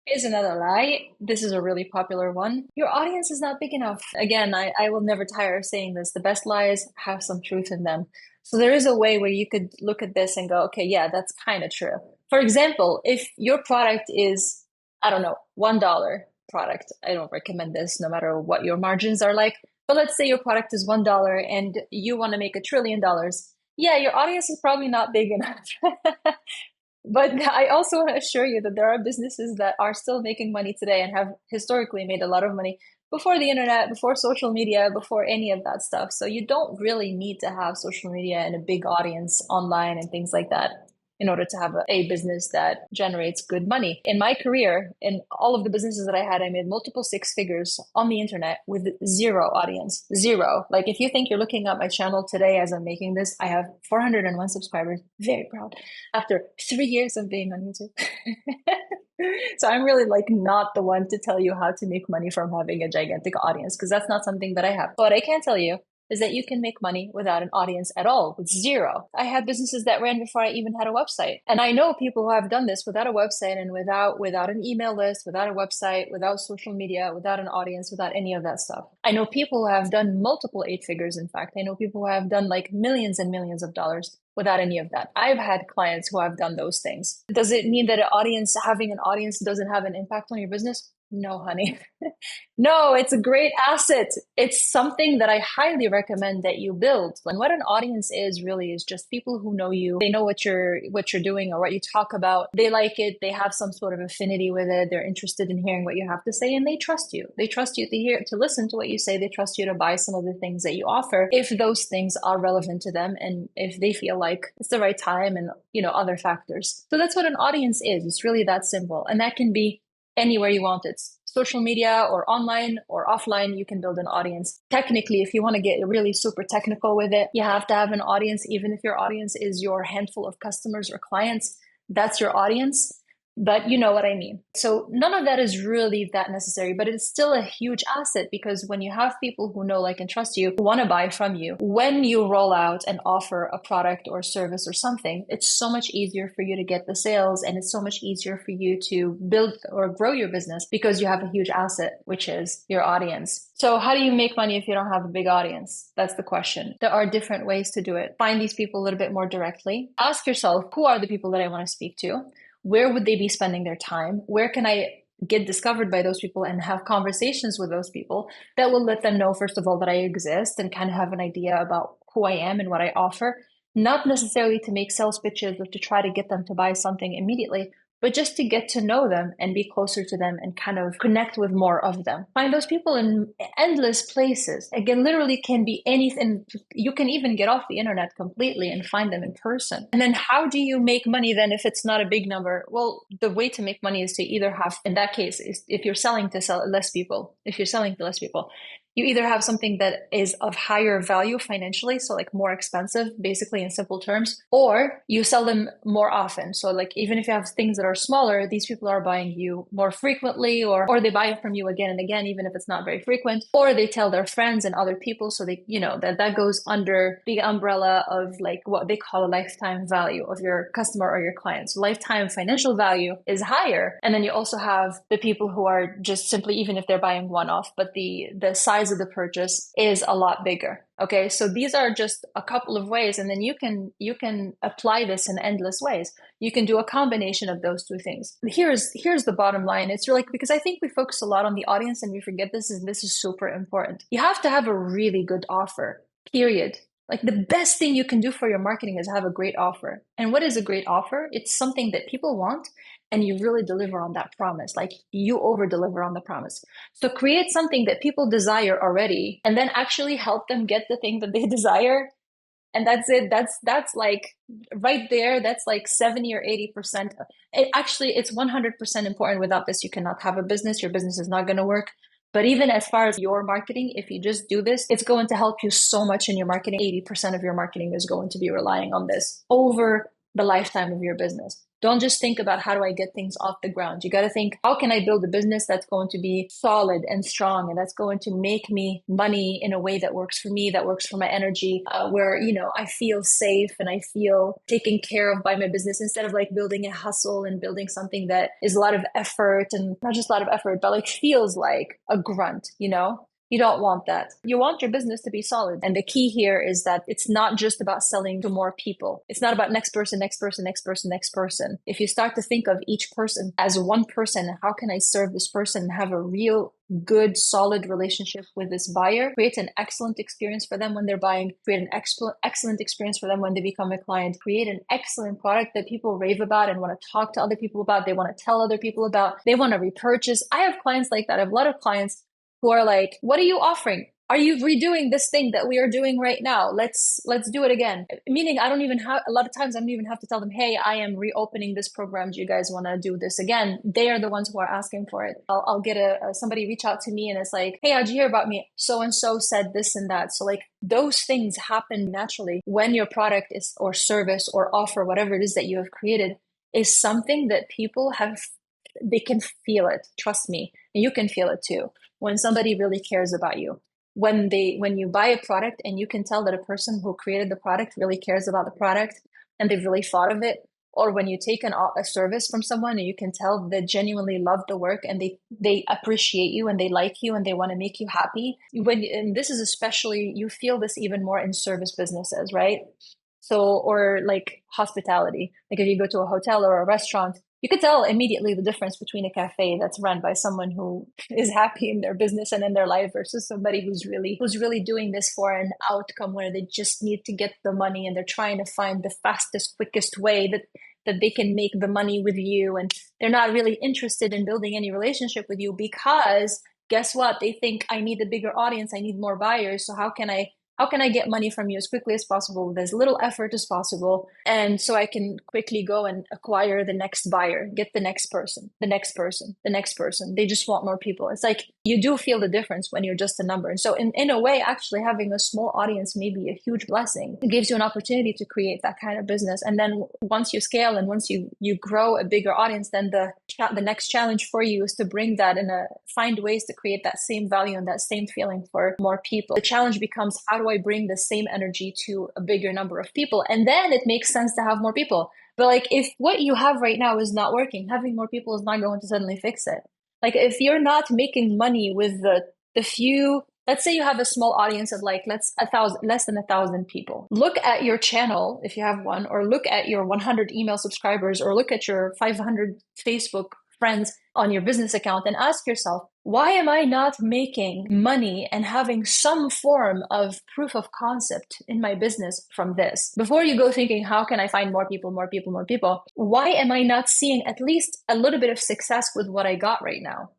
Here's another lie. This is a really popular one. Your audience is not big enough. Again, I will never tire of saying this. The best lies have some truth in them. So there is a way where you could look at this and go, okay, yeah, that's kind of true. For example, if your product is, I don't know, $1 product, I don't recommend this no matter what your margins are like. But let's say your product is $1 and you want to make $1 trillion. Yeah, your audience is probably not big enough. But I also want to assure you that there are businesses that are still making money today and have historically made a lot of money before the internet, before social media, before any of that stuff. So you don't really need to have social media and a big audience online and things like that in order to have a business that generates good money. In my career, in all of the businesses that I had, I made multiple six figures on the internet with zero audience. Zero. Like if you think you're looking at my channel today as I'm making this, I have 401 subscribers. Very proud after 3 years of being on YouTube. So I'm really like not the one to tell you how to make money from having a gigantic audience because that's not something that I have. But what I can tell you is that you can make money without an audience at all, with zero. I had businesses that ran before I even had a website. And I know people who have done this without a website and without an email list, without a website, without social media, without an audience, without any of that stuff. I know people who have done multiple eight figures, in fact. I know people who have done like millions and millions of dollars without any of that. I've had clients who have done those things. Does it mean that having an audience doesn't have an impact on your business? No, honey. No, it's a great asset. It's something that I highly recommend that you build. And what an audience is really is just people who know you. They know what you're doing or what you talk about. They like it. They have some sort of affinity with it. They're interested in hearing what you have to say and they trust you. They trust you to listen to what you say. They trust you to buy some of the things that you offer if those things are relevant to them and if they feel like it's the right time and other factors. So that's what an audience is. It's really that simple. And that can be anywhere you want it. Social media or online or offline, you can build an audience. Technically, if you want to get really super technical with it, you have to have an audience, even if your audience is your handful of customers or clients, that's your audience. But you know what I mean. So none of that is really that necessary, but it's still a huge asset because when you have people who know, like, and trust you, who want to buy from you, when you roll out and offer a product or service or something, it's so much easier for you to get the sales and it's so much easier for you to build or grow your business because you have a huge asset, which is your audience. So how do you make money if you don't have a big audience? That's the question. There are different ways to do it. Find these people a little bit more directly. Ask yourself, who are the people that I want to speak to? Where would they be spending their time? Where can I get discovered by those people and have conversations with those people that will let them know, first of all, that I exist and kind of have an idea about who I am and what I offer? Not necessarily to make sales pitches or to try to get them to buy something immediately, but just to get to know them and be closer to them and kind of connect with more of them. Find those people in endless places. Again, literally can be anything. You can even get off the internet completely and find them in person. And then how do you make money then if it's not a big number? Well, the way to make money is to either have, in that case, is if you're selling to less people, you either have something that is of higher value financially, so like more expensive, basically in simple terms, or you sell them more often. So like even if you have things that are smaller, these people are buying you more frequently, or they buy from you again and again, even if it's not very frequent, or they tell their friends and other people. So they, that goes under the umbrella of like what they call a lifetime value of your customer or your client. So lifetime financial value is higher. And then you also have the people who are just simply, even if they're buying one off, but the size of the purchase is a lot bigger. Okay, so these are just a couple of ways, and then you can apply this in endless ways. You can do a combination of those two things. Here's the bottom line. It's really like, because I think we focus a lot on the audience and we forget this is super important. You have to have a really good offer, period. Like the best thing you can do for your marketing is have a great offer. And what is a great offer? It's something that people want and you really deliver on that promise. Like you over deliver on the promise. So create something that people desire already and then actually help them get the thing that they desire. And that's it. That's like right there. That's like 70 or 80%. It's 100% important. Without this, you cannot have a business. Your business is not going to work. But even as far as your marketing, if you just do this, it's going to help you so much in your marketing. 80% of your marketing is going to be relying on this over the lifetime of your business. Don't just think about how do I get things off the ground. You got to think, how can I build a business that's going to be solid and strong and that's going to make me money in a way that works for me, that works for my energy, where, I feel safe and I feel taken care of by my business, instead of like building a hustle and building something that is a lot of effort, and not just a lot of effort, but like feels like a grunt. You don't want that. You want your business to be solid. And the key here is that it's not just about selling to more people. It's not about next person, next person, next person, next person. If you start to think of each person as one person, how can I serve this person and have a real good, solid relationship with this buyer, create an excellent experience for them when they're buying, create an excellent experience for them when they become a client, create an excellent product that people rave about and want to talk to other people about, they want to tell other people about, they want to repurchase. I have clients like that. I have a lot of clients who are like, what are you offering? Are you redoing this thing that we are doing right now? Let's do it again. Meaning I don't even have, a lot of times I don't even have to tell them, hey, I am reopening this program. Do you guys want to do this again? They are the ones who are asking for it. I'll get somebody reach out to me and it's like, hey, how'd you hear about me? So-and-so said this and that. So like those things happen naturally when your product is, or service or offer, whatever it is that you have created, is something that people have, they can feel it. Trust me. And you can feel it too. When somebody really cares about you, when you buy a product and you can tell that a person who created the product really cares about the product and they've really thought of it, or when you take a service from someone and you can tell they genuinely love the work and they appreciate you and they like you and they want to make you happy. And this is especially, you feel this even more in service businesses, right? So, or like hospitality, like if you go to a hotel or a restaurant, you could tell immediately the difference between a cafe that's run by someone who is happy in their business and in their life versus somebody who's really doing this for an outcome where they just need to get the money and they're trying to find the fastest, quickest way that they can make the money with you. And they're not really interested in building any relationship with you because guess what? They think I need a bigger audience. I need more buyers. So how can I get money from you as quickly as possible with as little effort as possible? And so I can quickly go and acquire the next buyer, get the next person, the next person, the next person. They just want more people. It's like you do feel the difference when you're just a number. And so in a way, actually having a small audience may be a huge blessing. It gives you an opportunity to create that kind of business. And then once you scale and once you grow a bigger audience, then the next challenge for you is to bring that find ways to create that same value and that same feeling for more people. The challenge becomes, how do I bring the same energy to a bigger number of people? And then it makes sense to have more people. But like if what you have right now is not working, having more people is not going to suddenly fix it. Like if you're not making money with the few, let's say you have a small audience of like less than 1,000 people. Look at your channel if you have one, or look at your 100 email subscribers, or look at your 500 Facebook friends on your business account and ask yourself, why am I not making money and having some form of proof of concept in my business from this? Before you go thinking, how can I find more people, why am I not seeing at least a little bit of success with what I got right now?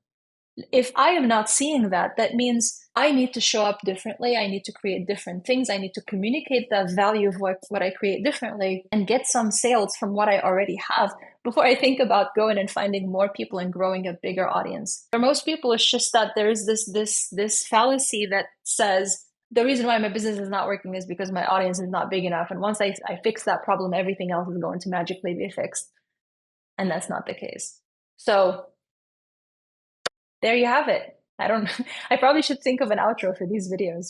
If I am not seeing that, that means I need to show up differently. I need to create different things. I need to communicate the value of what I create differently and get some sales from what I already have before I think about going and finding more people and growing a bigger audience. For most people, it's just that there is this fallacy that says the reason why my business is not working is because my audience is not big enough. And once I fix that problem, everything else is going to magically be fixed. And that's not the case. So there you have it. I probably should think of an outro for these videos.